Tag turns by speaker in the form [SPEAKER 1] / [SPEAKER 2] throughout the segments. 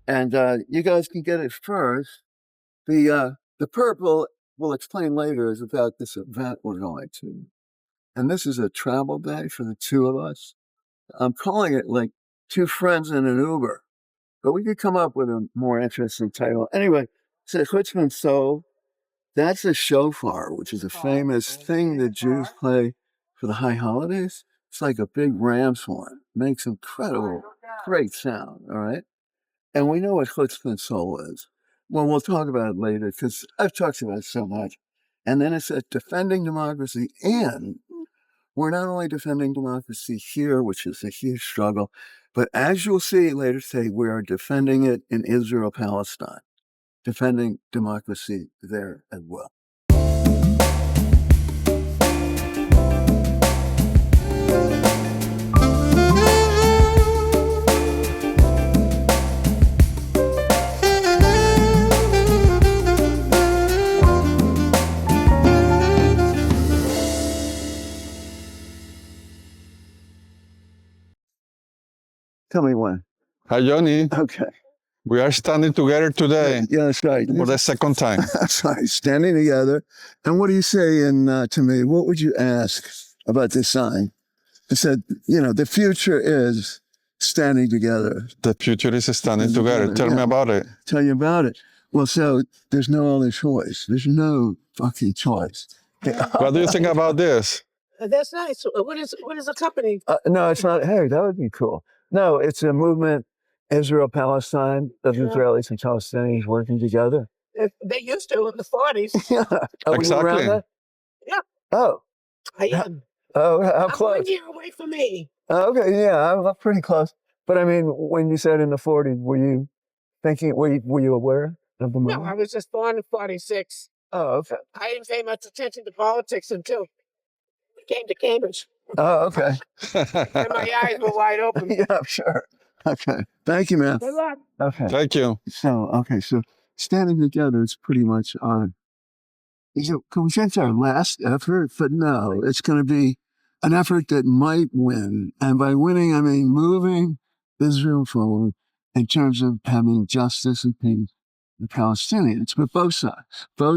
[SPEAKER 1] And you guys can get it first. The purple, we'll explain later, is about this event we're going to. And this is a travel bag for the two of us. I'm calling it like two friends in an Uber, but we could come up with a more interesting title. Anyway, so Chutzpah Soul, that's a shofar, which is a famous thing that Jews play for the high holidays. It's like a big ram's horn. Makes incredible, great sound, all right? And we know what Chutzpah Soul is. Well, we'll talk about it later because I've talked about it so much. And then it says defending democracy, and we're not only defending democracy here, which is a huge struggle, but as you'll see later today, we are defending it in Israel-Palestine, defending democracy there as well. Tell me when.
[SPEAKER 2] Hi, Johnny.
[SPEAKER 1] Okay.
[SPEAKER 2] We are standing together today
[SPEAKER 1] Yeah, that's right.
[SPEAKER 2] for the second time.
[SPEAKER 1] That's right. Standing together. And what are you saying to me? What would you ask about this sign? I said, the future is standing together.
[SPEAKER 2] The future is standing together. Tell me about it.
[SPEAKER 1] Tell you about it. Well, so there's no other choice. There's no fucking choice.
[SPEAKER 2] What do you think about this?
[SPEAKER 3] That's nice. What is the company?
[SPEAKER 1] No, it's not. Hey, that would be cool. No, it's a movement, Israel-Palestine, of Israelis and Palestinians working together.
[SPEAKER 3] They used to in the 40s.
[SPEAKER 1] Yeah. Are
[SPEAKER 2] Exactly.
[SPEAKER 1] you around that?
[SPEAKER 3] Yeah.
[SPEAKER 1] Oh.
[SPEAKER 3] I am.
[SPEAKER 1] Oh, how
[SPEAKER 3] I'm
[SPEAKER 1] close?
[SPEAKER 3] 1 year away from me.
[SPEAKER 1] Oh, okay, yeah, I'm pretty close. But I mean, when you said in the 40s, were you thinking, were you aware of the movement?
[SPEAKER 3] No, I was just born in 46.
[SPEAKER 1] Oh, okay.
[SPEAKER 3] I didn't pay much attention to politics until I came to Cambridge.
[SPEAKER 1] Oh, okay.
[SPEAKER 3] And my eyes were wide open.
[SPEAKER 1] Yeah, sure. Okay. Thank you, man.
[SPEAKER 3] Good luck.
[SPEAKER 1] Okay.
[SPEAKER 2] Thank you.
[SPEAKER 1] So standing together is pretty much our, can we say it's our last effort? But no, it's going to be an effort that might win. And by winning, I mean moving Israel forward in terms of having justice and peace with the Palestinians. But both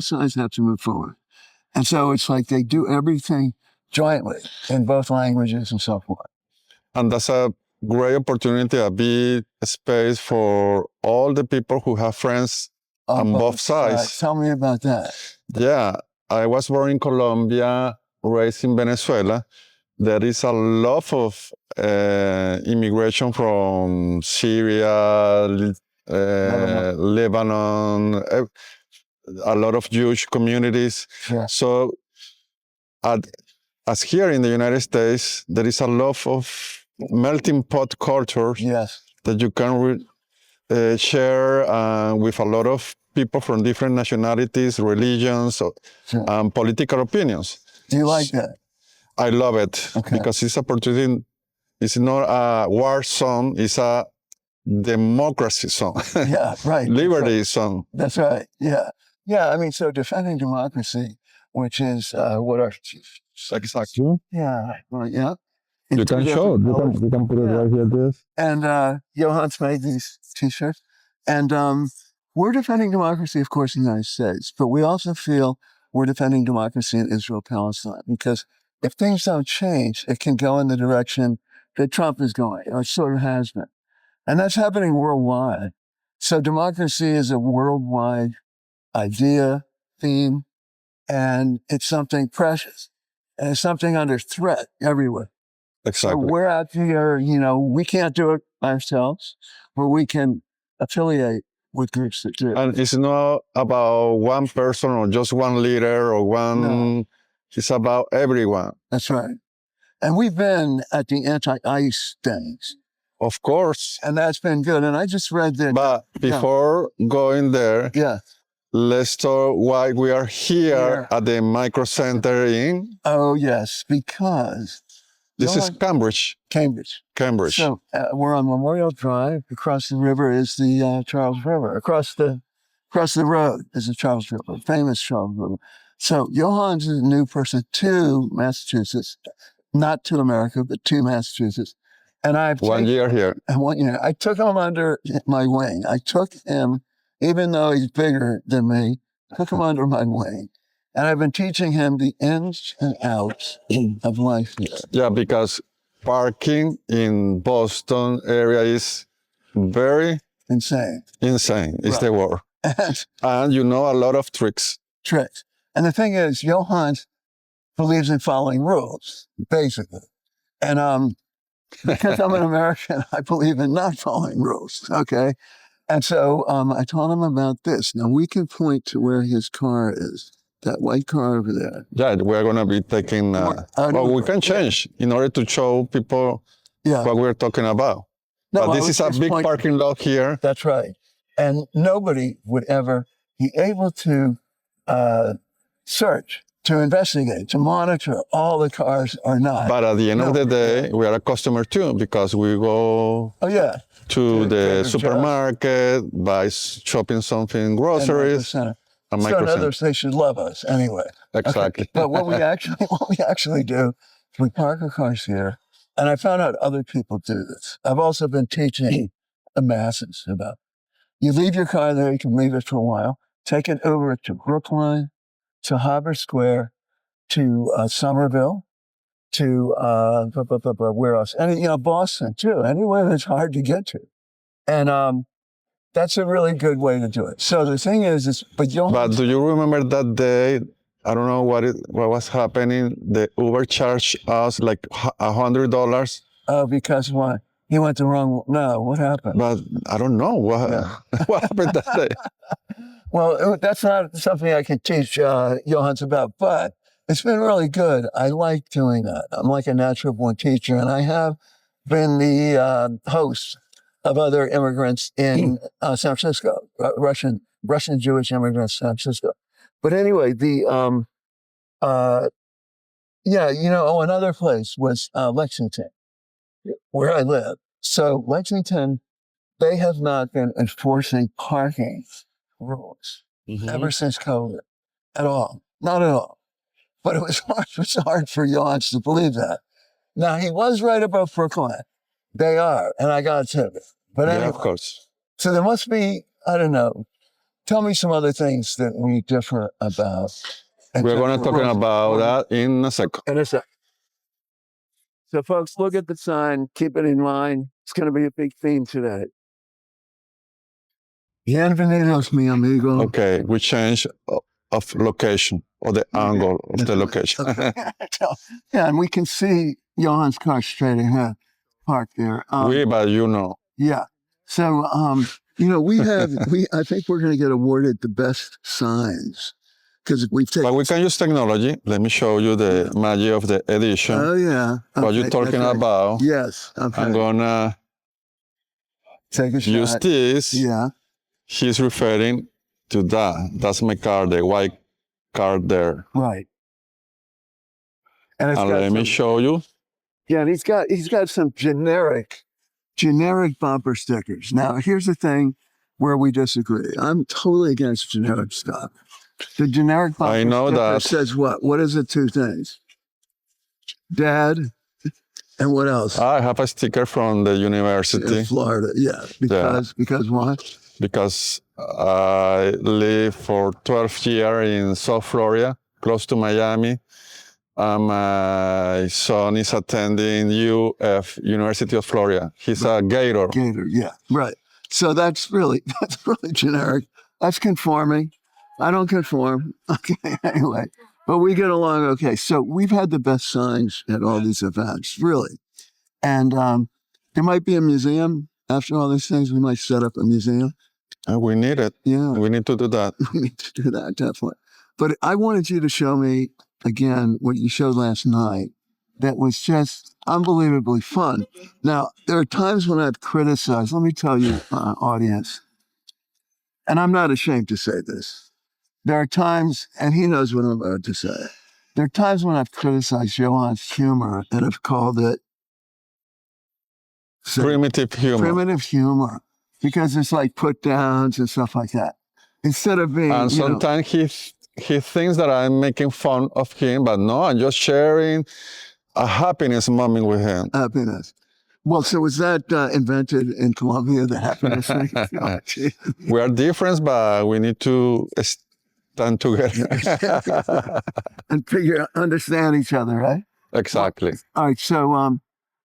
[SPEAKER 1] sides have to move forward. And so it's like they do everything jointly in both languages and so forth.
[SPEAKER 2] And that's a great opportunity, a big space for all the people who have friends on both sides.
[SPEAKER 1] Tell me about that.
[SPEAKER 2] Yeah, I was born in Colombia, raised in Venezuela. There is a lot of immigration from Syria, Lebanon, a lot of Jewish communities.
[SPEAKER 1] Yeah.
[SPEAKER 2] So as here in the United States, there is a lot of melting pot culture that you can share with a lot of people from different nationalities, religions, and political opinions.
[SPEAKER 1] Do you like that?
[SPEAKER 2] I love it because it's opportunity. It's not a war zone, it's a democracy zone.
[SPEAKER 1] Yeah, right.
[SPEAKER 2] Liberty zone.
[SPEAKER 1] That's right. Yeah. Yeah, I mean, so defending democracy, which is what our
[SPEAKER 2] Exactly.
[SPEAKER 1] yeah, right, yeah.
[SPEAKER 2] You can show it. You can put it right here, this.
[SPEAKER 1] And Johan's made these t-shirts. And we're defending democracy, of course, in the United States, but we also feel we're defending democracy in Israel-Palestine, because if things don't change, it can go in the direction that Trump is going, or sort of has been. And that's happening worldwide. So democracy is a worldwide idea, theme, and it's something precious. And it's something under threat everywhere.
[SPEAKER 2] Exactly.
[SPEAKER 1] So we're out here, we can't do it ourselves, but we can affiliate with groups that do.
[SPEAKER 2] And it's not about one person or just one leader or one, no. It's about everyone.
[SPEAKER 1] That's right. And we've been at the anti-ICE things.
[SPEAKER 2] Of course.
[SPEAKER 1] And that's been good. And I just read that.
[SPEAKER 2] But before going there, let's talk why we are here at the Microcenter in.
[SPEAKER 1] Oh, yes, because.
[SPEAKER 2] This is Cambridge.
[SPEAKER 1] Cambridge. So we're on Memorial Drive. Across the river is the Charles River. Across the road is the Charles River, famous Charles River. So Johan's a new person to Massachusetts, not to America, but to Massachusetts. And I've
[SPEAKER 2] 1 year here.
[SPEAKER 1] And 1 year, I took him under my wing. I took him, even though he's bigger than me, took him under my wing. And I've been teaching him the ins and outs of life here.
[SPEAKER 2] Yeah, because parking in Boston area is very
[SPEAKER 1] Insane.
[SPEAKER 2] insane, is the word.
[SPEAKER 1] And
[SPEAKER 2] And you know a lot of tricks.
[SPEAKER 1] tricks. And the thing is, Johann believes in following rules, basically. And because I'm an American, I believe in not following rules, okay? And so I told him about this. Now, we can point to where his car is, that white car over there.
[SPEAKER 2] Yeah, we're going to be taking, well, we can change in order to show people what we're talking about.
[SPEAKER 1] No,
[SPEAKER 2] but this is a big parking lot here.
[SPEAKER 1] That's right. And nobody would ever be able to search, to investigate, to monitor all the cars or not.
[SPEAKER 2] But at the end of the day, we are a customer too, because we go to the supermarket, buy shopping something, groceries.
[SPEAKER 1] And so in others, they should love us anyway.
[SPEAKER 2] Exactly.
[SPEAKER 1] Okay. But what we actually do is we park our cars here. And I found out other people do this. I've also been teaching the masses about, you leave your car there, you can leave it for a while, take an Uber to Brookline, to Harbor Square, to Somerville, to where else? And Boston too. Anywhere that's hard to get to, and that's a really good way to do it. So the thing is but
[SPEAKER 2] do you remember that day? I don't know what was happening. The Uber charged us like $100.
[SPEAKER 1] Oh, because why? He went the wrong. No, what happened?
[SPEAKER 2] But I don't know what happened that day.
[SPEAKER 1] Well, that's not something I can teach Johannes about, but it's been really good. I like doing that. I'm like a natural born teacher, and I have been the host of other immigrants in San Francisco, Russian Jewish immigrants in San Francisco. But anyway, another place was Lexington, where I live. So Lexington, they have not been enforcing parking rules ever since COVID at all. Not at all. But it was hard for Johannes to believe that. Now, he was right about Brookline. They are, and I got to tell you. But anyway,
[SPEAKER 2] of course.
[SPEAKER 1] So there must be, I don't know, tell me some other things that we differ about.
[SPEAKER 2] We're going to talk about that in a second.
[SPEAKER 1] In a second. So folks, look at the sign. Keep it in mind. It's going to be a big theme today. Bienvenidos, mi amigo.
[SPEAKER 2] Okay, we change of location or the angle of the location.
[SPEAKER 1] Okay. Yeah, and we can see Johan's car straight ahead, parked there.
[SPEAKER 2] But you know.
[SPEAKER 1] Yeah. So, I think we're going to get awarded the best signs because we've taken.
[SPEAKER 2] But we can use technology. Let me show you the magic of the edition.
[SPEAKER 1] Oh, yeah. Okay,
[SPEAKER 2] what you're talking about.
[SPEAKER 1] Yes. Okay.
[SPEAKER 2] I'm going to
[SPEAKER 1] take a shot.
[SPEAKER 2] Use this.
[SPEAKER 1] Yeah.
[SPEAKER 2] He's referring to that. That's my car, the white car there.
[SPEAKER 1] Right. And
[SPEAKER 2] let me show you.
[SPEAKER 1] Yeah, and he's got some generic bumper stickers. Now, here's the thing where we disagree. I'm totally against generic stuff. The generic bumper sticker says what? What is it? Two things. Dad, and what else?
[SPEAKER 2] I have a sticker from the university.
[SPEAKER 1] In Florida, yeah. Because why?
[SPEAKER 2] Because I lived for 12 years in South Florida, close to Miami. My son is attending UF, University of Florida. He's a Gator.
[SPEAKER 1] Gator, yeah, right. So that's really generic. That's conforming. I don't conform. Okay, anyway. But we get along okay. So we've had the best signs at all these events, really. And there might be a museum. After all these things, we might set up a museum.
[SPEAKER 2] We need it.
[SPEAKER 1] Yeah.
[SPEAKER 2] We need to do that.
[SPEAKER 1] We need to do that, definitely. But I wanted you to show me, again, what you showed last night that was just unbelievably fun. Now, there are times when I've criticized, let me tell you, audience, and I'm not ashamed to say this. There are times, and he knows what I'm about to say, there are times when I've criticized Johan's humor and have called it
[SPEAKER 2] primitive humor.
[SPEAKER 1] Primitive humor. Because it's like put downs and stuff like that. Instead of being.
[SPEAKER 2] And sometimes he thinks that I'm making fun of him, but no, I'm just sharing a happiness moment with him.
[SPEAKER 1] Happiness. Well, so was that invented in Colombia, the happiness thing? Oh, gee.
[SPEAKER 2] We are different, but we need to stand together.
[SPEAKER 1] And understand each other, right?
[SPEAKER 2] Exactly.
[SPEAKER 1] All right. So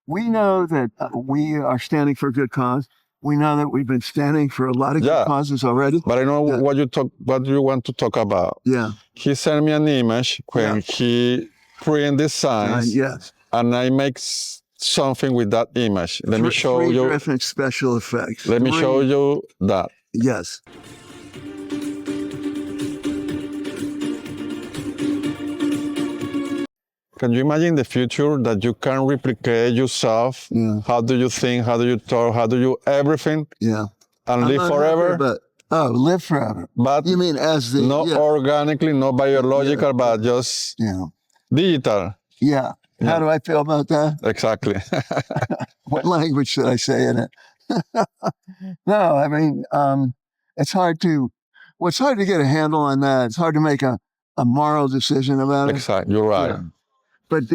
[SPEAKER 1] we know that we are standing for a good cause. We know that we've been standing for a lot of good causes already.
[SPEAKER 2] But I know what you want to talk about.
[SPEAKER 1] Yeah.
[SPEAKER 2] He sent me an image when he print the signs,
[SPEAKER 1] yes.
[SPEAKER 2] and I make something with that image. Let me show
[SPEAKER 1] three
[SPEAKER 2] you.
[SPEAKER 1] Different special effects.
[SPEAKER 2] Let me show you that.
[SPEAKER 1] Yes.
[SPEAKER 2] Can you imagine the future that you can replicate yourself?
[SPEAKER 1] Yeah.
[SPEAKER 2] How do you think? How do you talk? How do you everything?
[SPEAKER 1] Yeah.
[SPEAKER 2] And live forever?
[SPEAKER 1] Live forever.
[SPEAKER 2] But
[SPEAKER 1] you mean as the
[SPEAKER 2] not organically, not biological, but just digital.
[SPEAKER 1] Yeah. How do I feel about that?
[SPEAKER 2] Exactly.
[SPEAKER 1] What language should I say in it? No, I mean, it's hard to get a handle on that. It's hard to make a moral decision about it.
[SPEAKER 2] Exactly. You're right. Yeah.
[SPEAKER 1] But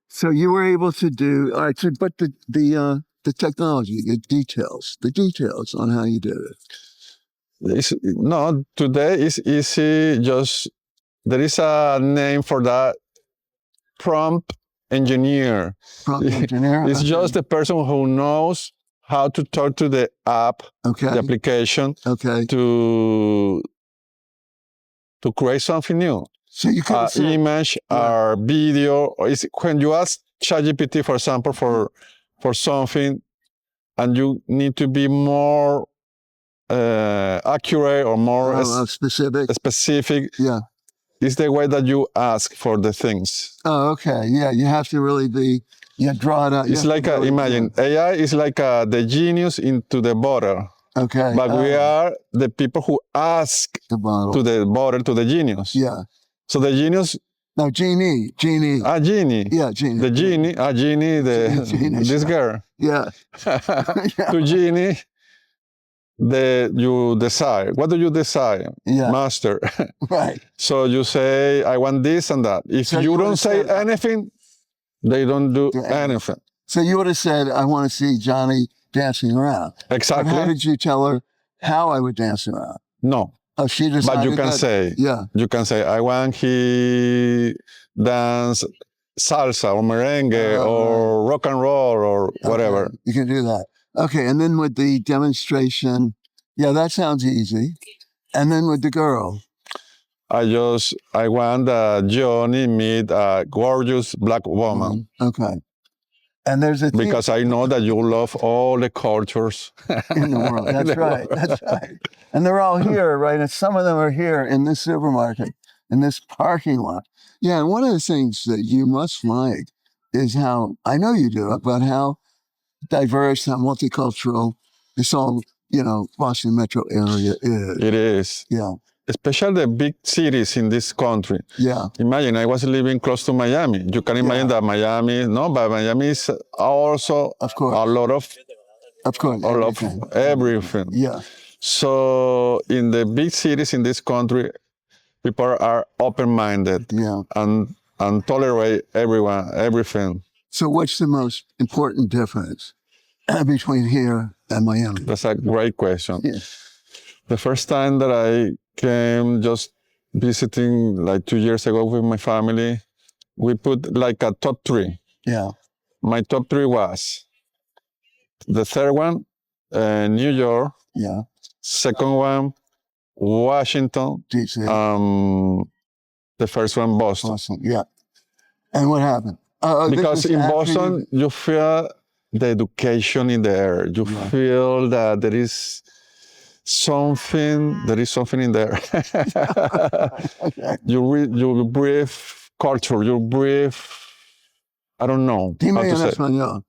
[SPEAKER 1] so you were able to do, all right, so, but the technology, the details on how you did it.
[SPEAKER 2] Today is easy. Just, there is a name for that, prompt engineer.
[SPEAKER 1] Prompt engineer?
[SPEAKER 2] It's just the person who knows how to talk to the app, the application, to create something new.
[SPEAKER 1] So you can
[SPEAKER 2] image or video. When you ask ChatGPT, for example, for something, and you need to be more accurate or more specific.
[SPEAKER 1] Yeah.
[SPEAKER 2] It's the way that you ask for the things.
[SPEAKER 1] Oh, okay. Yeah, you have to really draw it out.
[SPEAKER 2] It's like, imagine, AI is like the genius into the bottle.
[SPEAKER 1] Okay.
[SPEAKER 2] But we are the people who ask to the bottle, to the genius.
[SPEAKER 1] Yeah.
[SPEAKER 2] So the genius...
[SPEAKER 1] No, genie.
[SPEAKER 2] Genie. Yeah, genie. The genie, genie, this girl.
[SPEAKER 1] Yeah.
[SPEAKER 2] To genie, you desire. What do you desire?
[SPEAKER 1] Yeah.
[SPEAKER 2] Master.
[SPEAKER 1] Right.
[SPEAKER 2] So you say, I want this and that. If you don't say anything, they don't do anything.
[SPEAKER 1] So you would have said, I want to see Johnny dancing around.
[SPEAKER 2] Exactly.
[SPEAKER 1] But how did you tell her how I would dance around?
[SPEAKER 2] No.
[SPEAKER 1] Oh, she decided.
[SPEAKER 2] But you can say, you can say, I want he dance salsa or merengue or rock and roll or whatever.
[SPEAKER 1] You can do that. Okay, and then with the demonstration, that sounds easy. And then with the girl.
[SPEAKER 2] I want Johnny meet a gorgeous black woman.
[SPEAKER 1] Okay. And there's
[SPEAKER 2] because I know that you love all the cultures
[SPEAKER 1] in the world. That's right. That's right. And they're all here, right? And some of them are here in this supermarket, in this parking lot. Yeah. And one of the things that you must like is how, I know you do it, but how diverse, how multicultural this whole, Boston metro area is.
[SPEAKER 2] It is.
[SPEAKER 1] Yeah.
[SPEAKER 2] Especially the big cities in this country.
[SPEAKER 1] Yeah.
[SPEAKER 2] Imagine, I was living close to Miami. You can imagine that Miami, but Miami is also a lot of everything.
[SPEAKER 1] Yeah.
[SPEAKER 2] So in the big cities in this country, people are open-minded and tolerate everything.
[SPEAKER 1] So what's the most important difference between here and Miami?
[SPEAKER 2] That's a great question.
[SPEAKER 1] Yeah.
[SPEAKER 2] The first time that I came just visiting like 2 years ago with my family, we put like a top 3.
[SPEAKER 1] Yeah.
[SPEAKER 2] My top 3 was the third one, New York.
[SPEAKER 1] Yeah.
[SPEAKER 2] Second one, Washington.
[SPEAKER 1] DC.
[SPEAKER 2] The first one, Boston.
[SPEAKER 1] Boston. Yeah. And what happened?
[SPEAKER 2] Because in Boston, you feel the education in the air. You feel that there is something in there. You breathe culture, you breathe, I don't know.
[SPEAKER 1] Dime en español.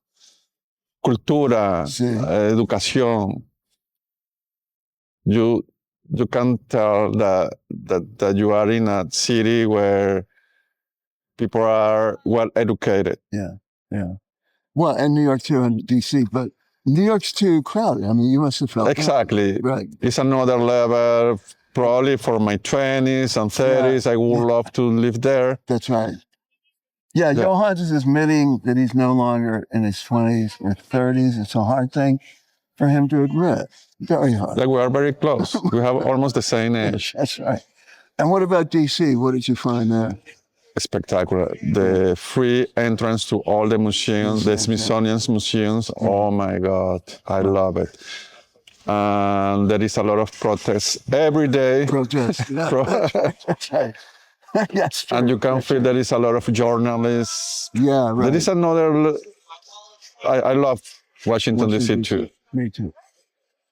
[SPEAKER 2] Cultura, educación. You can tell that you are in a city where people are well educated.
[SPEAKER 1] Yeah, yeah. Well, and New York too, and DC, but New York's too crowded. I mean, you must have felt
[SPEAKER 2] exactly.
[SPEAKER 1] Right.
[SPEAKER 2] It's another level. Probably for my 20s and 30s, I would love to live there.
[SPEAKER 1] That's right. Yeah,
[SPEAKER 2] Yeah.
[SPEAKER 1] Johannes is admitting that he's no longer in his 20s or 30s. It's a hard thing for him to admit. Very hard.
[SPEAKER 2] Like we are very close. We have almost the same age.
[SPEAKER 1] That's right. And what about DC? What did you find there?
[SPEAKER 2] Spectacular. The free entrance to all the museums, the Smithsonian's museums. Oh my God, I love it. And there is a lot of protests every day.
[SPEAKER 1] Protest. Yeah, that's right. That's true.
[SPEAKER 2] And you can feel there is a lot of journalists.
[SPEAKER 1] Yeah, right.
[SPEAKER 2] There is another. I love Washington D.C. too.
[SPEAKER 1] Me too.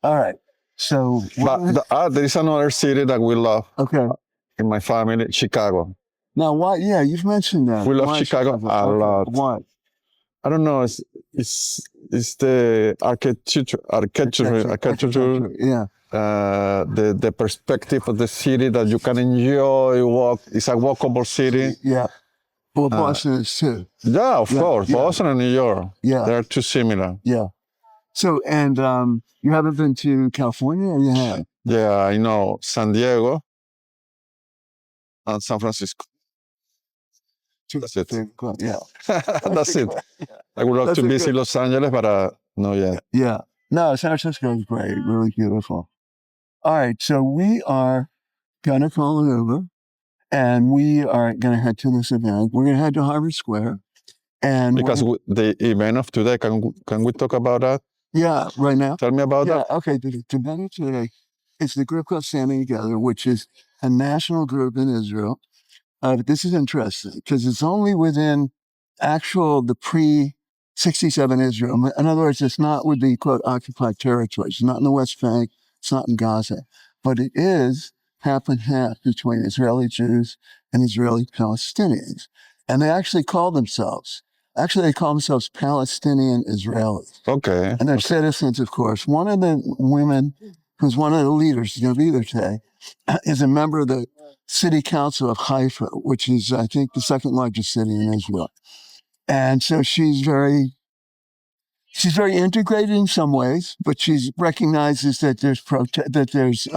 [SPEAKER 1] All right. So,
[SPEAKER 2] But there is another city that we love
[SPEAKER 1] okay.
[SPEAKER 2] in my family, Chicago.
[SPEAKER 1] Now, why? Yeah, you've mentioned that.
[SPEAKER 2] We love
[SPEAKER 1] Why
[SPEAKER 2] Chicago a lot.
[SPEAKER 1] Why?
[SPEAKER 2] I don't know. It's the architecture.
[SPEAKER 1] Yeah.
[SPEAKER 2] The perspective of the city that you can enjoy. Walk. It's a walkable city.
[SPEAKER 1] Yeah. Well, Boston is too.
[SPEAKER 2] Yeah, of course.
[SPEAKER 1] Yeah.
[SPEAKER 2] Boston and New York.
[SPEAKER 1] Yeah.
[SPEAKER 2] They're too similar.
[SPEAKER 1] Yeah. So, and you haven't been to California, or you have?
[SPEAKER 2] Yeah, I know. San Diego and San Francisco. That's it.
[SPEAKER 1] Yeah.
[SPEAKER 2] That's it. I would love to visit Los Angeles, but not yet.
[SPEAKER 1] Yeah. No, San Francisco is great. Really beautiful. All right. So we are going to call an Uber and we are going to head to this event. We're going to head to Harvard Square. And
[SPEAKER 2] because the event of today, can we talk about that?
[SPEAKER 1] Yeah, right now.
[SPEAKER 2] Tell me about that.
[SPEAKER 1] Yeah, okay. The event of today is the group called Standing Together, which is a national group in Israel. This is interesting because it's only within the pre-67 Israel. In other words, it's not with the, quote, occupied territories. It's not in the West Bank. It's not in Gaza. But it is half and half between Israeli Jews and Israeli Palestinians. And they actually call themselves Palestinian Israelis.
[SPEAKER 2] Okay.
[SPEAKER 1] And they're citizens, of course. One of the women who's one of the leaders, going to be there today, is a member of the city council of Haifa, which is, I think, the second largest city in Israel. And so she's very integrated in some ways, but she recognizes that there's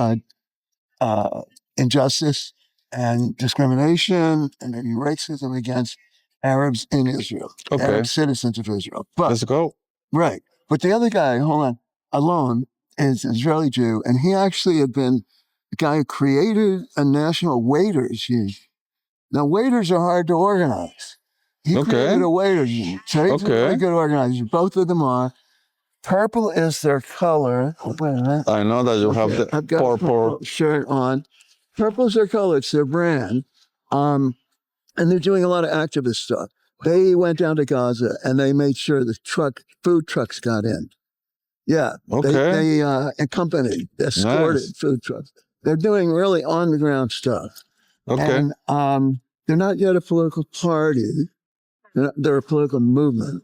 [SPEAKER 1] injustice and discrimination and maybe racism against Arabs in Israel, Arab citizens of Israel. But,
[SPEAKER 2] let's go.
[SPEAKER 1] Right. But the other guy, alone, is an Israeli Jew, and he actually had been the guy who created a national waiters union. Now, waiters are hard to organize. He created a waiters union. So he's a very good organizer. Both of them are. Purple is their color.
[SPEAKER 2] I know that you have the purple
[SPEAKER 1] shirt on. Purple is their color. It's their brand. And they're doing a lot of activist stuff. They went down to Gaza and they made sure the food trucks got in. Yeah. They accompanied, escorted food trucks. They're doing really on the ground stuff.
[SPEAKER 2] Okay.
[SPEAKER 1] And they're not yet a political party. They're a political movement.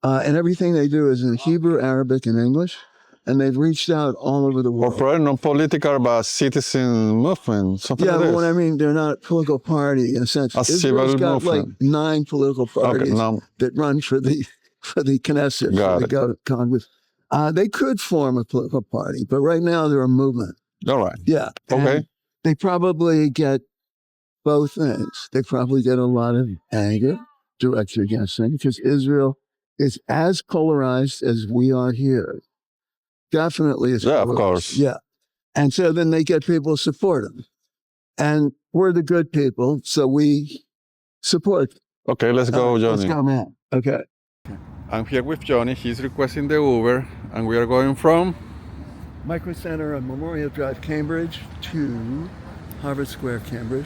[SPEAKER 1] And everything they do is in Hebrew, Arabic, and English. And they've reached out all over the world.
[SPEAKER 2] Or probably not political, but citizen movement, something like this.
[SPEAKER 1] Yeah, I mean, they're not a political party in a sense. Israel's got movement. Like 9 political parties that run for the Knesset, for the Congress. They could form a political party, but right now they're a movement.
[SPEAKER 2] All right.
[SPEAKER 1] Yeah.
[SPEAKER 2] Okay.
[SPEAKER 1] They probably get both things. They probably get a lot of anger directed against them because Israel is as polarized as we are here. Definitely as polarized.
[SPEAKER 2] Of course.
[SPEAKER 1] Yeah. And so then they get people to support them. And we're the good people, so we support them.
[SPEAKER 2] Okay, let's go, Johnny.
[SPEAKER 1] Let's go, man. Okay.
[SPEAKER 2] I'm here with Johnny. He's requesting the Uber, and we are going from
[SPEAKER 1] Microcenter on Memorial Drive, Cambridge, to Harvard Square, Cambridge.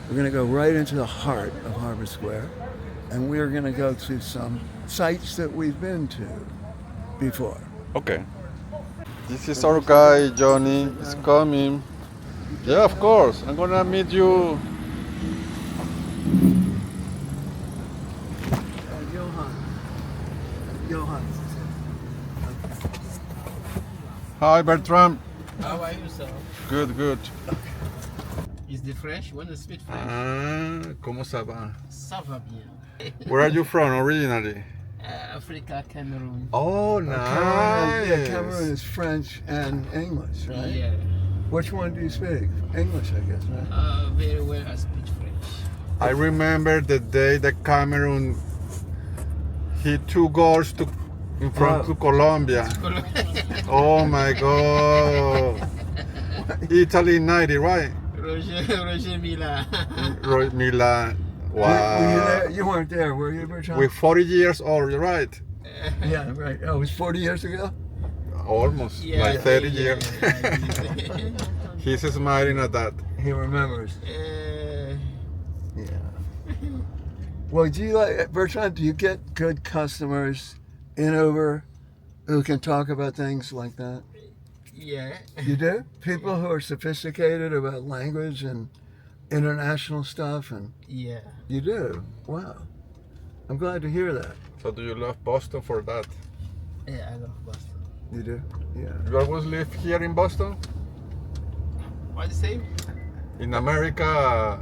[SPEAKER 1] We're going to go right into the heart of Harvard Square, and we're going to go to some sites that we've been to before.
[SPEAKER 2] Okay. This is our guy, Johnny. Is coming. Yeah, of course. I'm going to meet you.
[SPEAKER 1] Johan.
[SPEAKER 2] Hi, Bertram.
[SPEAKER 4] How are you, sir?
[SPEAKER 2] Good, good.
[SPEAKER 4] Is the French? You want to speak French?
[SPEAKER 2] ¿Cómo ça va?
[SPEAKER 4] Ça va bien.
[SPEAKER 2] Where are you from originally?
[SPEAKER 4] Africa, Cameroon.
[SPEAKER 2] Oh, nice.
[SPEAKER 1] Yeah, Cameroon is French and English, right?
[SPEAKER 4] Yeah.
[SPEAKER 1] Which one do you speak? English, I guess, right?
[SPEAKER 4] Very well, I speak French.
[SPEAKER 2] I remember the day that Cameroon hit 2 goals in front to Colombia. Oh my God. Italy 90, right?
[SPEAKER 4] Roger Mila.
[SPEAKER 2] Milan.
[SPEAKER 1] Were you
[SPEAKER 2] Wow.
[SPEAKER 1] there? You weren't there, were you, Bertrand?
[SPEAKER 2] We're 40 years old, right?
[SPEAKER 1] Yeah, right. Oh, it was 40 years ago?
[SPEAKER 2] Almost,
[SPEAKER 4] Yeah,
[SPEAKER 2] like 30
[SPEAKER 4] yeah,
[SPEAKER 2] years.
[SPEAKER 4] yeah.
[SPEAKER 2] He's smiling at that.
[SPEAKER 1] He remembers.
[SPEAKER 4] Uh,
[SPEAKER 1] Yeah. Well, do you like, Bertrand, do you get good customers in over who can talk about things like that?
[SPEAKER 4] yeah.
[SPEAKER 1] You do? People who are sophisticated about language and international stuff, and
[SPEAKER 4] Yeah.
[SPEAKER 1] you do? Wow. I'm glad to hear that.
[SPEAKER 2] So do you love Boston for that?
[SPEAKER 4] Yeah, I love Boston.
[SPEAKER 1] You do? Yeah.
[SPEAKER 2] You always live here in Boston?
[SPEAKER 4] What do you say?
[SPEAKER 2] In America?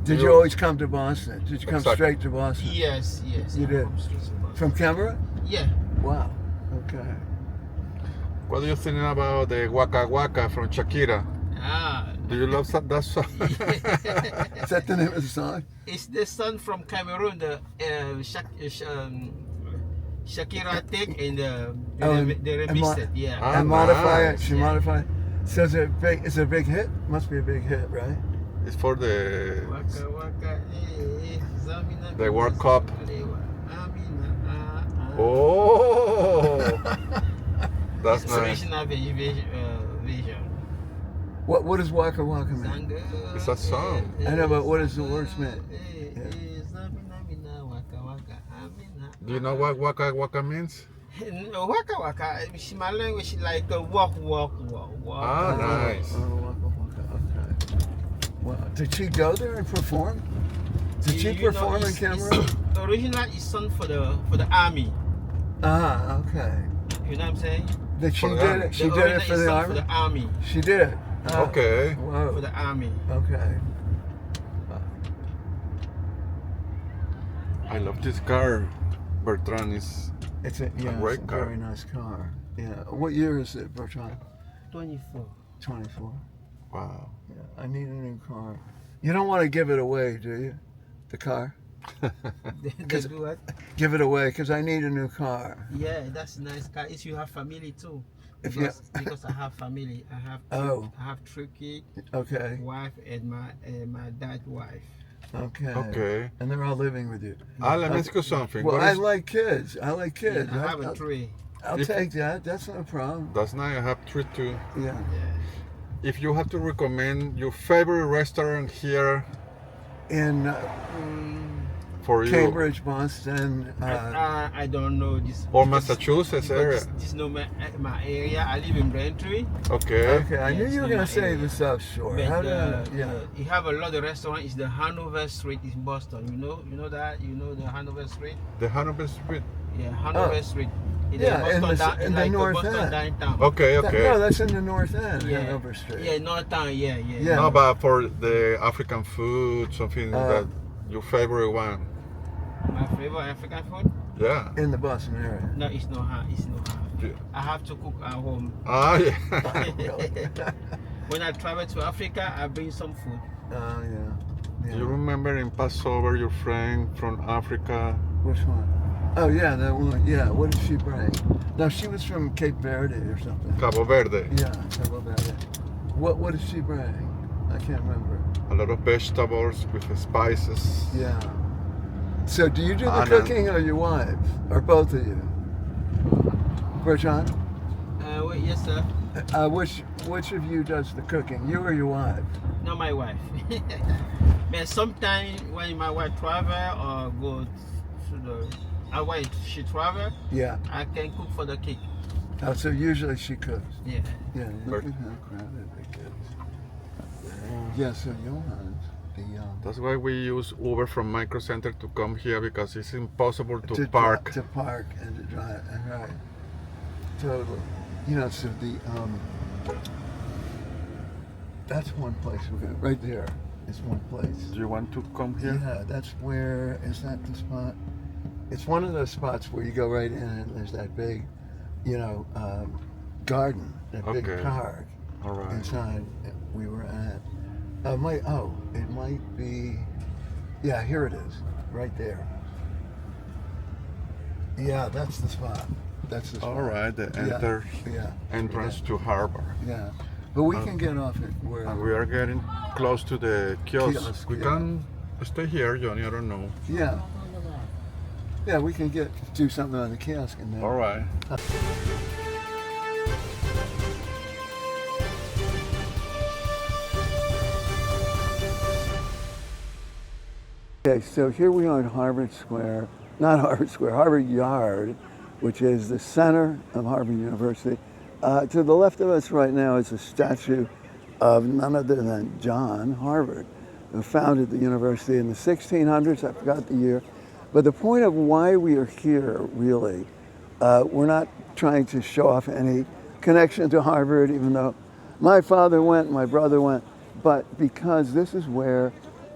[SPEAKER 1] Did you always come to Boston? Did you come
[SPEAKER 2] Exactly.
[SPEAKER 1] straight to Boston?
[SPEAKER 4] Yes, yes.
[SPEAKER 1] You
[SPEAKER 4] I
[SPEAKER 1] did?
[SPEAKER 4] come straight to Boston.
[SPEAKER 1] From Cameroon?
[SPEAKER 4] Yeah.
[SPEAKER 1] Wow. Okay.
[SPEAKER 2] What do you think about the Waka Waka from Shakira?
[SPEAKER 4] Ah.
[SPEAKER 2] Do you love that song?
[SPEAKER 1] Is that the name of the song?
[SPEAKER 4] It's the son from Cameroon, the Shakira take and they remixed it. Yeah.
[SPEAKER 2] Ah,
[SPEAKER 1] And modify
[SPEAKER 2] nice.
[SPEAKER 1] it. She modified it. So is it a big hit? Must be a big hit, right?
[SPEAKER 2] It's for the
[SPEAKER 4] Waka waka, Zamina,
[SPEAKER 2] The World Cup.
[SPEAKER 4] Amina,
[SPEAKER 2] Oh, that's
[SPEAKER 4] It's
[SPEAKER 2] nice.
[SPEAKER 4] original version.
[SPEAKER 1] What does Waka Waka mean?
[SPEAKER 2] It's a song.
[SPEAKER 1] I know, but what does the words mean?
[SPEAKER 2] Do you know what Waka Waka means?
[SPEAKER 4] No, waka waka. My language is like walk.
[SPEAKER 2] Ah, nice.
[SPEAKER 1] Oh, Waka Waka. Okay. Wow. Did she go there and perform? Did she perform in Cameroon?
[SPEAKER 4] Original is sung for the army.
[SPEAKER 1] Ah, okay.
[SPEAKER 4] You know what I'm saying?
[SPEAKER 1] That she
[SPEAKER 2] For the
[SPEAKER 1] did
[SPEAKER 2] army.
[SPEAKER 1] it. She did it for the
[SPEAKER 4] sung
[SPEAKER 1] army.
[SPEAKER 4] for the army.
[SPEAKER 1] She did it. Ah,
[SPEAKER 2] Okay.
[SPEAKER 4] For
[SPEAKER 1] Whoa.
[SPEAKER 4] the army.
[SPEAKER 1] Okay.
[SPEAKER 2] I love this car. Bertrand is
[SPEAKER 1] It's a
[SPEAKER 2] great
[SPEAKER 1] it's a
[SPEAKER 2] car.
[SPEAKER 1] very nice car. Yeah. What year is it, Bertrand?
[SPEAKER 4] 24.
[SPEAKER 1] 24.
[SPEAKER 2] wow.
[SPEAKER 1] Yeah. I need a new car. You don't want to give it away, do you? The car?
[SPEAKER 4] They do what?
[SPEAKER 1] Give it away because I need a new car.
[SPEAKER 4] Yeah, that's a nice car. If you have family too.
[SPEAKER 1] If you-
[SPEAKER 4] Because I have family. I have
[SPEAKER 1] Oh.
[SPEAKER 4] I have 3 kids,
[SPEAKER 1] Okay.
[SPEAKER 4] wife and my dad's wife.
[SPEAKER 1] Okay.
[SPEAKER 2] Okay.
[SPEAKER 1] And they're all living with you.
[SPEAKER 2] Let me ask you something.
[SPEAKER 1] Well,
[SPEAKER 2] What
[SPEAKER 1] I
[SPEAKER 2] is-
[SPEAKER 1] like kids. I like kids.
[SPEAKER 4] Yeah, I have
[SPEAKER 1] I'll,
[SPEAKER 4] a 3.
[SPEAKER 1] I'll
[SPEAKER 2] If-
[SPEAKER 1] take that. That's no problem.
[SPEAKER 2] That's nice. I have 3 too.
[SPEAKER 1] Yeah.
[SPEAKER 4] Yeah.
[SPEAKER 2] If you have to recommend your favorite restaurant here
[SPEAKER 1] In
[SPEAKER 2] for you,
[SPEAKER 1] Cambridge, Boston.
[SPEAKER 4] I don't know this.
[SPEAKER 2] or
[SPEAKER 4] because-
[SPEAKER 2] Massachusetts
[SPEAKER 4] because
[SPEAKER 2] area.
[SPEAKER 4] This no my area. I live in Braintree.
[SPEAKER 2] Okay.
[SPEAKER 1] Okay. I knew
[SPEAKER 4] Yes,
[SPEAKER 1] you were
[SPEAKER 4] in
[SPEAKER 1] going
[SPEAKER 4] my
[SPEAKER 1] to say
[SPEAKER 4] area.
[SPEAKER 1] the South Shore.
[SPEAKER 4] But
[SPEAKER 1] How did I? Yeah.
[SPEAKER 4] you have a lot of restaurants. It's the Hanover Street in Boston. You know that? You know the Hanover Street?
[SPEAKER 2] The Hanover Street.
[SPEAKER 4] Yeah, Hanover
[SPEAKER 1] Oh.
[SPEAKER 4] Street. In
[SPEAKER 1] Yeah,
[SPEAKER 4] Boston,
[SPEAKER 1] in the- in the
[SPEAKER 4] like
[SPEAKER 1] North
[SPEAKER 4] Boston
[SPEAKER 1] End.
[SPEAKER 4] downtown.
[SPEAKER 2] Okay. Okay.
[SPEAKER 1] No, that's in the North End,
[SPEAKER 4] Yeah.
[SPEAKER 1] Hanover Street.
[SPEAKER 4] Yeah, North Town. Yeah.
[SPEAKER 1] Yeah.
[SPEAKER 2] No, but for the African food, something that your favorite one.
[SPEAKER 4] My favorite African food?
[SPEAKER 2] Yeah.
[SPEAKER 1] In the Boston area.
[SPEAKER 4] No, it's not hard. It's not hard.
[SPEAKER 2] Yeah.
[SPEAKER 4] I have to cook at home.
[SPEAKER 2] Ah, yeah.
[SPEAKER 4] When I travel to Africa, I bring some food.
[SPEAKER 1] Oh, yeah.
[SPEAKER 2] You remember in Passover your friend from Africa?
[SPEAKER 1] Which one? Oh, yeah, that one. Yeah, what did she bring? No, she was from Cape Verde or something.
[SPEAKER 2] Cabo Verde.
[SPEAKER 1] Yeah, Cabo Verde. What did she bring? I can't remember.
[SPEAKER 2] A lot of vegetables with spices.
[SPEAKER 1] Yeah. So do you do the
[SPEAKER 2] Anna.
[SPEAKER 1] cooking or your wife? Or both of you? Bertrand?
[SPEAKER 4] Wait, yes, sir.
[SPEAKER 1] Which of you does the cooking? You or your wife?
[SPEAKER 4] Not my wife. But sometimes when my wife travel or go to the, she travel,
[SPEAKER 1] Yeah.
[SPEAKER 4] I can cook for the kid.
[SPEAKER 1] Oh, so usually she cooks.
[SPEAKER 4] Yeah.
[SPEAKER 1] Yeah, look at how crowded it gets. Yeah, so Johan's
[SPEAKER 2] That's why we use Uber from Microcenter to come here because it's impossible to
[SPEAKER 1] to
[SPEAKER 2] park.
[SPEAKER 1] to park and to drive. Right. Totally. You know, so that's one place we're going. Right there is one place.
[SPEAKER 2] Do you want to come here?
[SPEAKER 1] Yeah, that's where, is that the spot? It's one of those spots where you go right in and there's that big, garden, that big
[SPEAKER 2] Okay.
[SPEAKER 1] park
[SPEAKER 2] All right.
[SPEAKER 1] inside we were at. It might be, Yeah, here it is, right there. Yeah, that's the spot. That's the spot.
[SPEAKER 2] All right, the entrance to Harvard.
[SPEAKER 1] Yeah, but we can get off it where.
[SPEAKER 2] And we are getting close to the kiosk. We
[SPEAKER 1] yeah.
[SPEAKER 2] can stay here, Johnny. I don't know.
[SPEAKER 1] Yeah. Yeah, we can do something on the kiosk and then.
[SPEAKER 2] All right.
[SPEAKER 1] Okay, so here we are at Harvard Square, not Harvard Square, Harvard Yard, which is the center of Harvard University. To the left of us right now is a statue of none other than John Harvard, who founded the university in the 1600s. I forgot the year. But the point of why we are here, really, we're not trying to show off any connection to Harvard, even though my father went, my brother went, but because this is where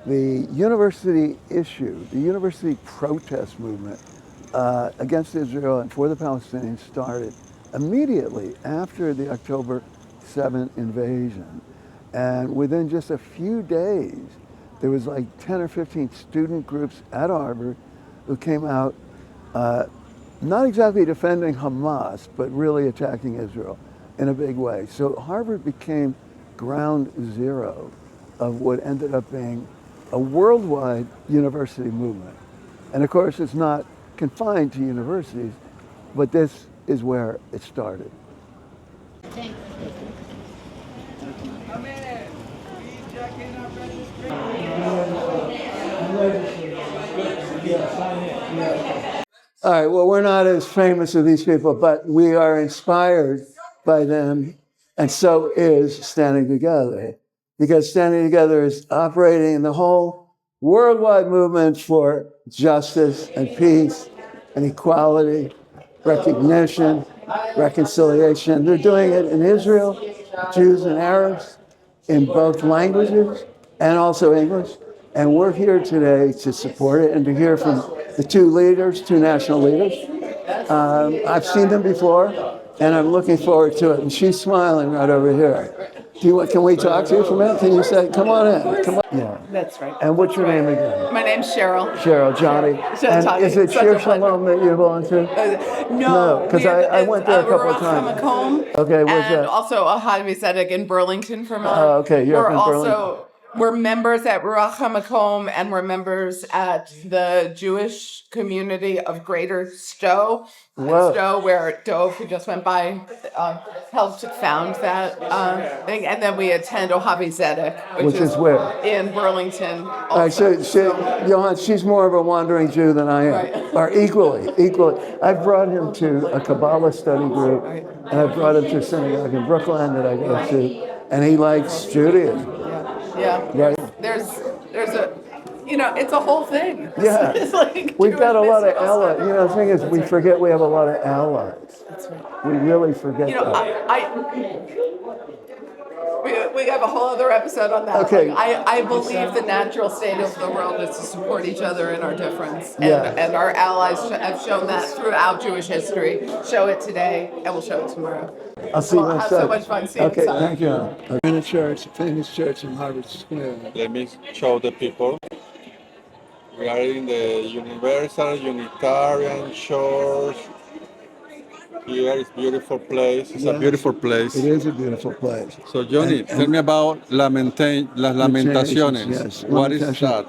[SPEAKER 1] the university issue, the university protest movement against Israel and for the Palestinians started immediately after the October 7th invasion. And within just a few days, there was like 10 or 15 student groups at Harvard who came out not exactly defending Hamas, but really attacking Israel in a big way. So Harvard became ground zero of what ended up being a worldwide university movement. And of course, it's not confined to universities, but this is where it started. All right, well, we're not as famous as these people, but we are inspired by them, and so is Standing Together. Because Standing Together is operating in the whole worldwide movement for justice and peace and equality, recognition, reconciliation. They're doing it in Israel, Jews and Arabs, in both languages and also English. And we're here today to support it and to hear from the two national leaders. I've seen them before, and I'm looking forward to it. And she's smiling right over here. Can we talk to you for a minute? Can you say, come on in? Come on. Yeah.
[SPEAKER 5] That's right.
[SPEAKER 1] And what's your name again?
[SPEAKER 5] My name's Cheryl.
[SPEAKER 1] Cheryl, Johnny. And is it Shir Shalom that you belong to?
[SPEAKER 5] No,
[SPEAKER 1] because I went there a couple of times. Okay, where's that?
[SPEAKER 5] And also a Activism in Burlington, Vermont.
[SPEAKER 1] Oh, okay, you're up in Burlington.
[SPEAKER 5] We're members at Ruach HaMakom, and we're members at the Jewish community of Greater Stowe. Stowe, where Dove, who just went by, helped found that thing. And then we attend Ohavi Zedek, which is where? In Burlington.
[SPEAKER 1] All right, so Johan, she's more of a wandering Jew than I am.
[SPEAKER 5] Right.
[SPEAKER 1] Or equally. I've brought him to a Kabbalah study group, and I've brought him to a synagogue in Brooklyn that I go to, and he likes Judaism.
[SPEAKER 5] Yeah.
[SPEAKER 1] Right.
[SPEAKER 5] There's a, it's a whole thing.
[SPEAKER 1] Yeah.
[SPEAKER 5] It's like
[SPEAKER 1] we've got a lot of allies. The thing is, we forget we have a lot of allies.
[SPEAKER 5] That's right.
[SPEAKER 1] We really forget
[SPEAKER 5] we have a whole other episode on that.
[SPEAKER 1] Okay.
[SPEAKER 5] I believe the natural state of the world is to support each other in our difference.
[SPEAKER 1] Yeah.
[SPEAKER 5] And our allies have shown that throughout Jewish history. Show it today, and we'll show it tomorrow.
[SPEAKER 1] I'll see you
[SPEAKER 5] We'll have so much fun seeing
[SPEAKER 1] Okay,
[SPEAKER 5] you.
[SPEAKER 1] thank you. We're in a church, a famous church in Harvard Square.
[SPEAKER 2] Let me show the people. We are in the Universal Unitarian Church. Here is beautiful place. It's a beautiful place.
[SPEAKER 1] It is a beautiful place.
[SPEAKER 2] So Johnny, tell me about las Lamentaciones.
[SPEAKER 1] Yes.
[SPEAKER 2] What is that?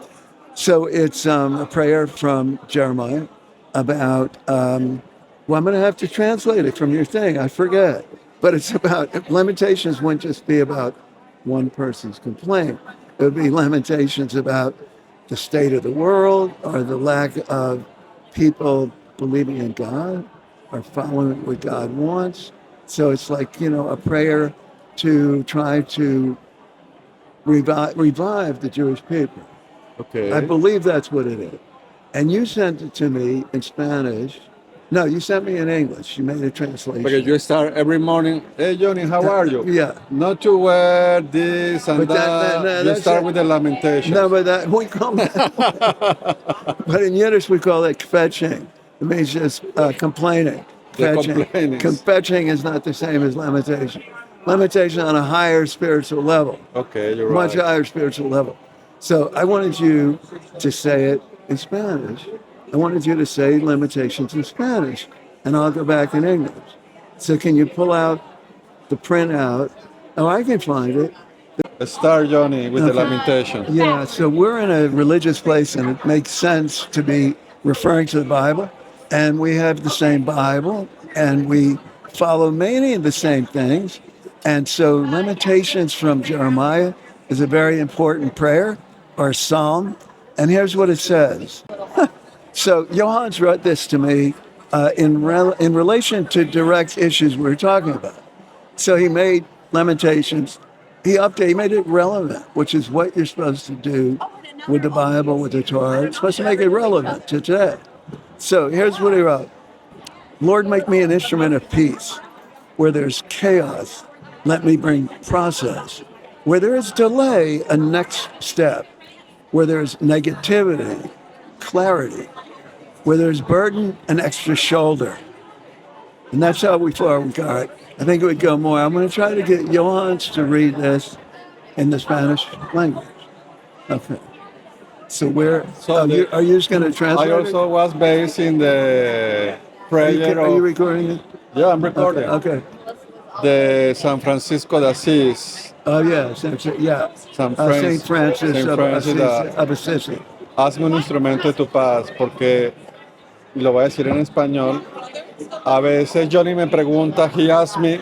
[SPEAKER 1] So it's a prayer from Jeremiah about, I'm going to have to translate it from your thing. I forget. But it's about, Lamentations wouldn't just be about one person's complaint. It would be lamentations about the state of the world or the lack of people believing in God or following what God wants. So it's like, a prayer to try to revive the Jewish people.
[SPEAKER 2] Okay.
[SPEAKER 1] I believe that's what it is. And you sent it to me in Spanish. No, you sent me in English. You made a translation.
[SPEAKER 2] Because you start every morning, hey Johnny, how are you?
[SPEAKER 1] Yeah.
[SPEAKER 2] Not to wear this and that. You start with the lamentation.
[SPEAKER 1] No, but we call that. But in Yiddish, we call it kvetching. It means just complaining. Kvetching is not the same as lamentation. Lamentation on a higher spiritual level.
[SPEAKER 2] Okay, you're right.
[SPEAKER 1] Much higher spiritual level. So I wanted you to say it in Spanish. I wanted you to say limitations in Spanish, and I'll go back in English. So can you pull out the printout? Oh, I can find it.
[SPEAKER 2] Start, Johnny, with the
[SPEAKER 1] Okay.
[SPEAKER 2] lamentation.
[SPEAKER 1] Yeah, so we're in a religious place, and it makes sense to be referring to the Bible. And we have the same Bible, and we follow many of the same things. And so, Lamentations from Jeremiah is a very important prayer or psalm. And here's what it says. So, Johannes wrote this to me in relation to direct issues we were talking about. So he made Lamentations. He made it relevant, which is what you're supposed to do with the Bible, with the Torah. It's supposed to make it relevant to today. So here's what he wrote. Lord, make me an instrument of peace. Where there's chaos, let me bring process. Where there is delay, a next step. Where there's negativity, clarity. Where there's burden, an extra shoulder. And that's how we got. I think it would go more. I'm going to try to get Johannes to read this in the Spanish language. Okay. So are you just going to translate
[SPEAKER 2] I also was based in the prayer
[SPEAKER 1] Are you recording it?
[SPEAKER 2] Yeah, I'm recording.
[SPEAKER 1] Okay.
[SPEAKER 2] The San Francisco de Asís.
[SPEAKER 1] Oh, yeah. Saint Francis of Assisi.
[SPEAKER 2] Hazme un instrumento de tu paz, porque, y lo voy a decir en español, a veces Johnny me pregunta, he asks me,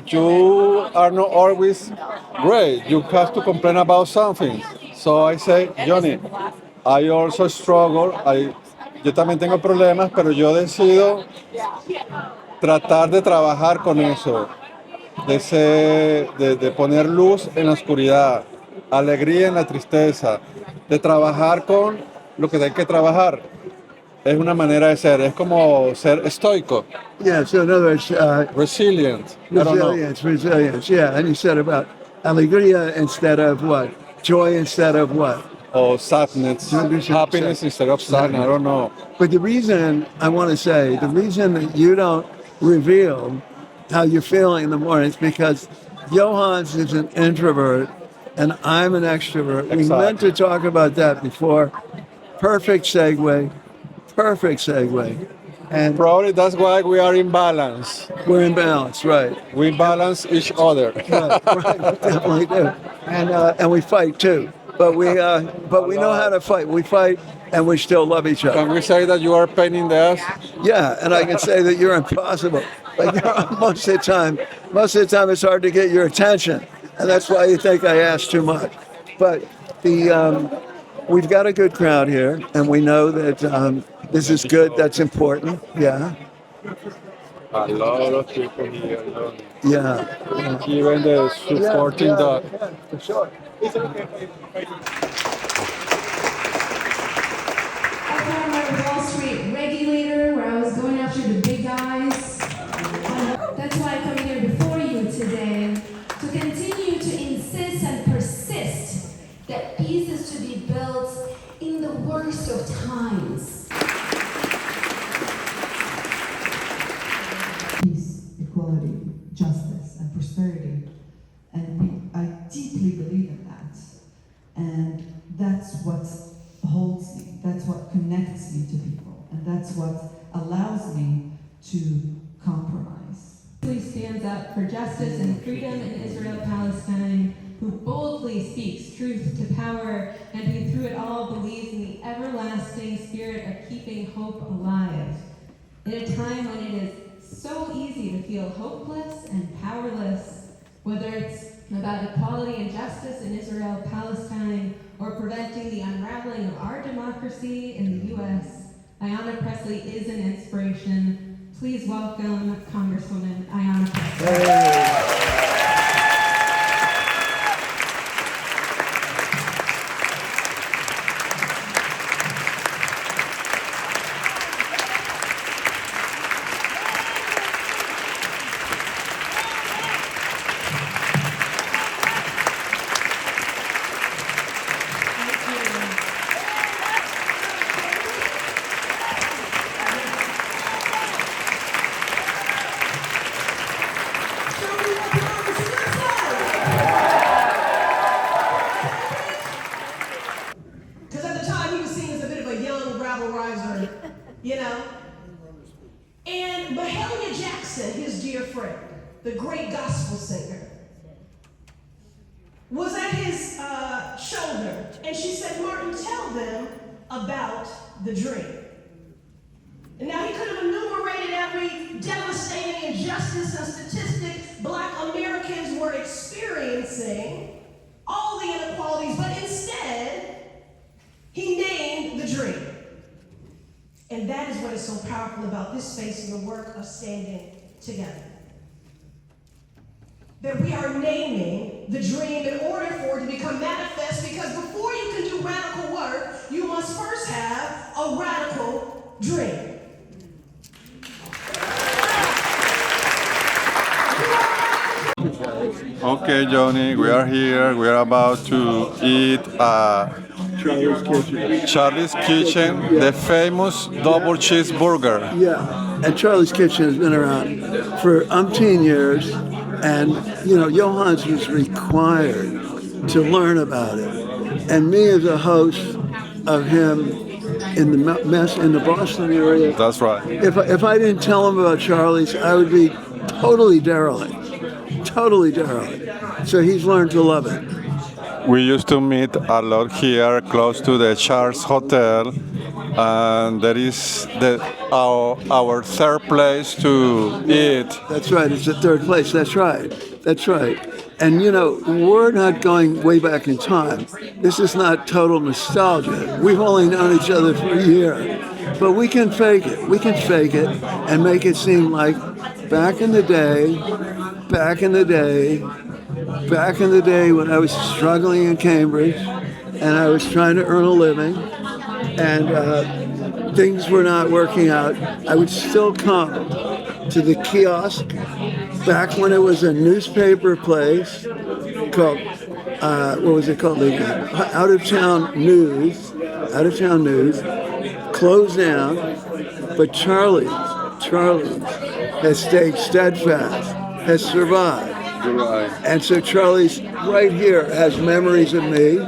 [SPEAKER 2] you are not always great, you have to complain about something. So I say, Johnny, I also struggle, yo también tengo problemas, pero yo decido tratar de trabajar con eso, de poner luz en la oscuridad, alegría en la tristeza, de trabajar con lo que hay que trabajar. Es una manera de ser, es como ser estoico.
[SPEAKER 1] Yeah, so in other words,
[SPEAKER 2] resilient.
[SPEAKER 1] Resilience, yeah. And you said about alegría instead of what? Joy instead of what?
[SPEAKER 2] Or sadness, happiness instead of sadness, I don't know.
[SPEAKER 1] But the reason I want to say, the reason that you don't reveal how you're feeling in the morning is because Johannes is an introvert and I'm an extrovert.
[SPEAKER 2] Exactly.
[SPEAKER 1] We meant to talk about that before. Perfect segue. And
[SPEAKER 2] probably that's why we are in balance.
[SPEAKER 1] We're in balance, right.
[SPEAKER 2] We balance each other.
[SPEAKER 1] right, we definitely do. And we fight too. But we know how to fight. We fight and we still love each other.
[SPEAKER 2] Can we say that you are a pain in the ass?
[SPEAKER 1] Yeah, and I can say that you're impossible. Like, most of the time it's hard to get your attention. And that's why you think I ask too much. But we've got a good crowd here, and we know that this is good, that's important. Yeah.
[SPEAKER 2] A lot of people here.
[SPEAKER 1] Yeah.
[SPEAKER 2] Even the supporting dog.
[SPEAKER 1] Yeah, for sure.
[SPEAKER 6] I found my Wall Street regulator where I was going after the big guys. That's why I come here before you today to continue to insist and persist that peace is to be built in the worst of times.
[SPEAKER 7] Peace, equality, justice, and prosperity. And I deeply believe in that. And that's what holds me. That's what connects me to people. And that's what allows me to compromise.
[SPEAKER 6] Who stands up for justice and freedom in Israel-Palestine, who boldly speaks truth to power, and who through it all believes in the everlasting spirit of keeping hope alive. In a time when it is so easy to feel hopeless and powerless, whether it's about equality and justice in Israel-Palestine or preventing the unraveling of our democracy in the U.S., Ayanna Presley is an inspiration. Please welcome Congresswoman Ayanna Presley. Mahalia Jackson, his dear friend, the great gospel singer, was at his shoulder, and she said, Martin, tell them about the dream. And now he could have enumerated every devastating injustice and statistic Black Americans were experiencing, all the inequalities, but instead, he named the dream. And that is what is so powerful about this space and the work of standing together. That we are naming the dream in order for it to become manifest, because before you can do radical work, you must first have a radical dream.
[SPEAKER 2] Okay, Johnny, we are here. We are about to eat Charlie's Kitchen, the famous double cheeseburger.
[SPEAKER 1] Yeah, and Charlie's Kitchen has been around for umpteen years, and you know, Johans was required to learn about it. And me as a host of him in the mess in the Boston area,
[SPEAKER 2] That's right.
[SPEAKER 1] if I didn't tell him about Charlie's, I would be totally derelict. Totally derelict. So he's learned to love it.
[SPEAKER 2] We used to meet a lot here close to the Charles Hotel, and that is our third place to eat.
[SPEAKER 1] That's right. It's the third place. That's right. That's right. And you know, we're not going way back in time. This is not total nostalgia. We've only known each other for a year. But we can fake it. We can fake it and make it seem like back in the day when I was struggling in Cambridge and I was trying to earn a living and things were not working out, I would still come to the kiosk back when it was a newspaper place called, what was it called again? Out of Town News, closed down, but Charlie's has stayed steadfast, has survived. And so Charlie's right here has memories of me.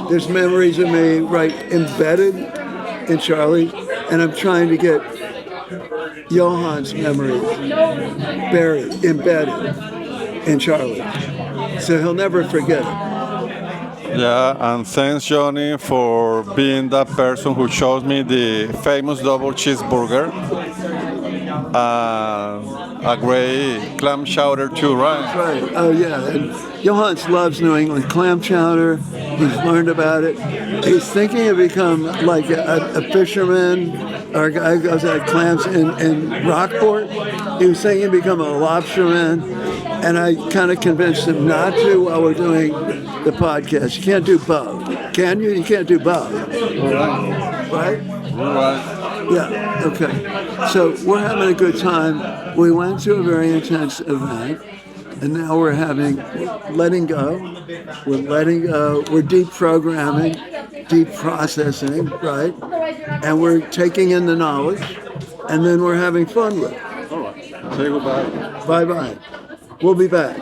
[SPEAKER 1] There's memories of me right embedded in Charlie, and I'm trying to get Johan's memories embedded in Charlie. So he'll never forget it.
[SPEAKER 2] Yeah, and thanks, Johnny, for being that person who showed me the famous double cheeseburger. A great clam chowder too, right?
[SPEAKER 1] Right. Oh, yeah. And Johannes loves New England clam chowder. He's learned about it. He's thinking of become like a fisherman or a guy who goes out clams in Rockport. He was thinking of become a lobsterman. And I kind of convinced him not to while we're doing the podcast. You can't do both. Can you? You can't do both. Right? Yeah, okay. So we're having a good time. We went to a very intense event, and now we're letting go. We're letting go. We're deprogramming, deep processing, right? And we're taking in the knowledge, and then we're having fun with it.
[SPEAKER 2] All right. Say goodbye.
[SPEAKER 1] Bye-bye. We'll be back.